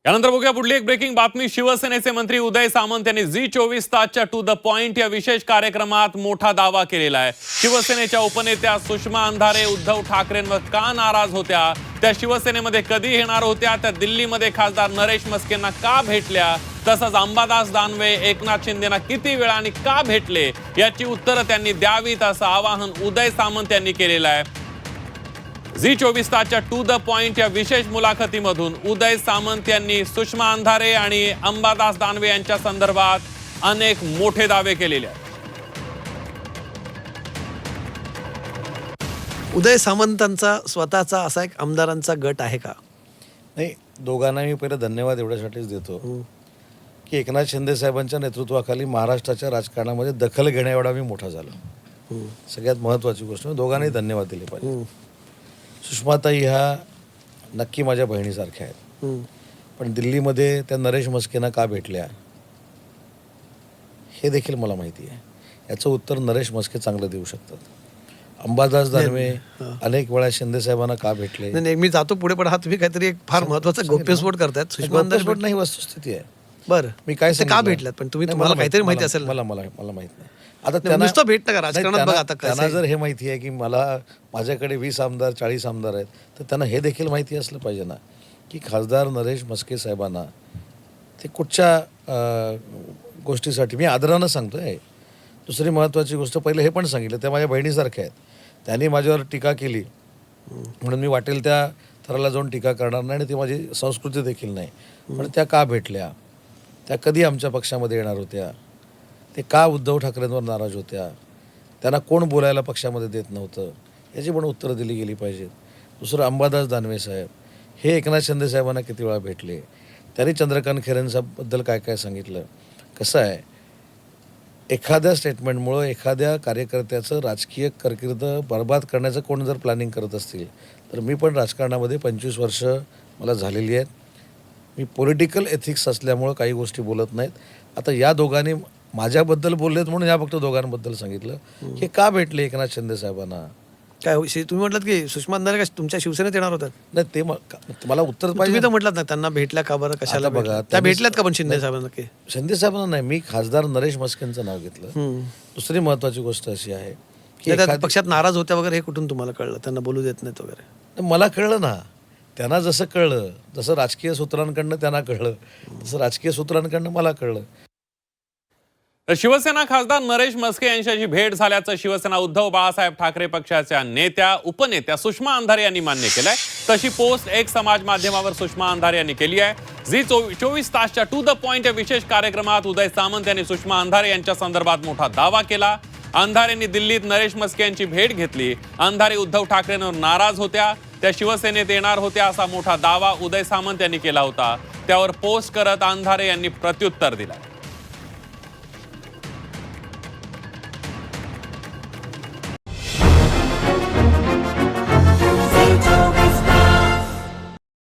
यानंतर बघूया पुढली एक ब्रेकिंग बातमी। शिवसेनेचे मंत्री उदय सामंत यांनी झी24 तासच्या टू द पॉइंट या विशेष कार्यक्रमात मोठा दावा केलेला आहे। शिवसेनेच्या उपनेत्या सुषमा अंधारे उद्धव ठाकरेंवर का नाराज होत्या, त्या शिवसेनेमध्ये कधी येणार होत्या, त्या दिल्लीमध्ये खासदार नरेश मस्केंना का भेटल्या, तसंच अंबादास दानवे एकनाथ शिंदेना किती वेळा आणि का भेटले याची उत्तरं त्यांनी द्यावीत असं आवाहन उदय सामंत यांनी केलेलं आहे। झी24 तासच्या टू द पॉइंट या विशेष मुलाखतीमधून उदय सामंत यांनी सुषमा अंधारे आणि अंबादास दानवे यांच्या संदर्भात अनेक मोठे दावे केलेले आहेत। उदय सामंतांचा स्वतःचा असा एक आमदारांचा गट आहे का? नाही, दोघांना मी पहिले धन्यवाद एवढ्यासाठीच देतो की एकनाथ शिंदे साहेबांच्या नेतृत्वाखाली महाराष्ट्राच्या राजकारणामध्ये दखल घेण्या एवढा मी मोठा झालो। सगळ्यात महत्त्वाची गोष्ट, दोघांनाही धन्यवाद दिले पाहिजे। सुषमाताई ह्या नक्की माझ्या बहिणीसारख्या आहेत, पण दिल्लीमध्ये त्या नरेश मस्केंना का भेटल्या हे देखील मला माहिती आहे। याचं उत्तर नरेश मस्के चांगलं देऊ शकतात। अंबादास दानवे अनेक वेळा शिंदे साहेबांना का भेटले? नाही, मी जातो पुढे, पण हा तुम्ही काहीतरी एक फार महत्वाचा गौप्यस्फोट करतायत। सुषमा अंधारे नाही, वस्तुस्थिती आहे। बरं, मी काय का भेटल्यात? पण तुम्हाला काहीतरी माहिती असेल। मला माहित नाही। आता त्यांना नुसतं भेट नका, राजकारणात बघा आता त्यांना जर हे माहिती आहे की माझ्याकडे 20 आमदार 40 आमदार आहेत, तर त्यांना हे देखील माहिती असलं पाहिजे ना की खासदार नरेश मस्के साहेबांना ते कुठच्या गोष्टीसाठी मी आदरानं सांगतोय। दुसरी महत्त्वाची गोष्ट, पहिले हे पण सांगितलं, त्या माझ्या बहिणीसारख्या आहेत। त्यांनी माझ्यावर टीका केली म्हणून मी वाटेल त्या थराला जाऊन टीका करणार नाही, आणि ती माझी संस्कृती देखील नाही। पण त्या का भेटल्या, त्या कधी आमच्या पक्षामध्ये येणार होत्या, ते का उद्धव ठाकरेंवर नाराज होत्या, त्यांना कोण बोलायला पक्षामध्ये देत नव्हतं, याची पण उत्तरं दिली गेली पाहिजेत। दुसरं, अंबादास दानवे साहेब हे एकनाथ शिंदे साहेबांना किती वेळा भेटले, त्यांनी चंद्रकांत खैरेंबद्दल काय काय सांगितलं। कसं आहे, एखाद्या स्टेटमेंटमुळं एखाद्या कार्यकर्त्याचं राजकीय कारकीर्द बर्बाद करण्याचं कोण जर प्लॅनिंग करत असतील, तर मी पण राजकारणामध्ये 25 वर्ष मला झालेली आहेत। मी पॉलिटिकल एथिक्स असल्यामुळं काही गोष्टी बोलत नाहीत। आता या दोघांनी माझ्याबद्दल बोललेत म्हणून या फक्त दोघांबद्दल सांगितलं की का भेटले एकनाथ शिंदे साहेबांना। काय तुम्ही म्हटलात की सुषमा अंधारे का तुमच्या शिवसेनेत येणार होतात? नाही, ते मला उत्तर पाहिजे। तुम्ही तर म्हटलात ना त्यांना भेटल्या का बरं, कशाला बघा त्या भेटल्यात का? पण शिंदे साहेबांना शिंदे साहेबांना नाही, मी खासदार नरेश मस्केंचं नाव घेतलं। दुसरी महत्त्वाची गोष्ट अशी आहे की त्या पक्षात नाराज होत्या वगैरे, हे कुठून तुम्हाला कळलं? त्यांना बोलू देत नाहीत वगैरे? मला कळलं ना, त्यांना जसं कळलं, जसं राजकीय सूत्रांकडनं त्यांना कळलं, तसं राजकीय सूत्रांकडनं मला कळलं। शिवसेना खासदार नरेश मस्के यांच्याशी भेट झाल्याचं शिवसेना उद्धव बाळासाहेब ठाकरे पक्षाच्या नेत्या उपनेत्या सुषमा अंधारे यांनी मान्य केलंय। तशी पोस्ट एक समाज माध्यमावर सुषमा अंधारे यांनी केली आहे। झी24 तासच्या टू द पॉइंट या विशेष कार्यक्रमात उदय सामंत यांनी सुषमा अंधारे यांच्या संदर्भात मोठा दावा केला। अंधारेंनी दिल्लीत नरेश मस्के यांची भेट घेतली। अंधारे उद्धव ठाकरेंवर नाराज होत्या, त्या शिवसेनेत येणार होत्या असा मोठा दावा उदय सामंत यांनी केला होता। त्यावर पोस्ट करत अंधारे यांनी प्रत्युत्तर दिलं।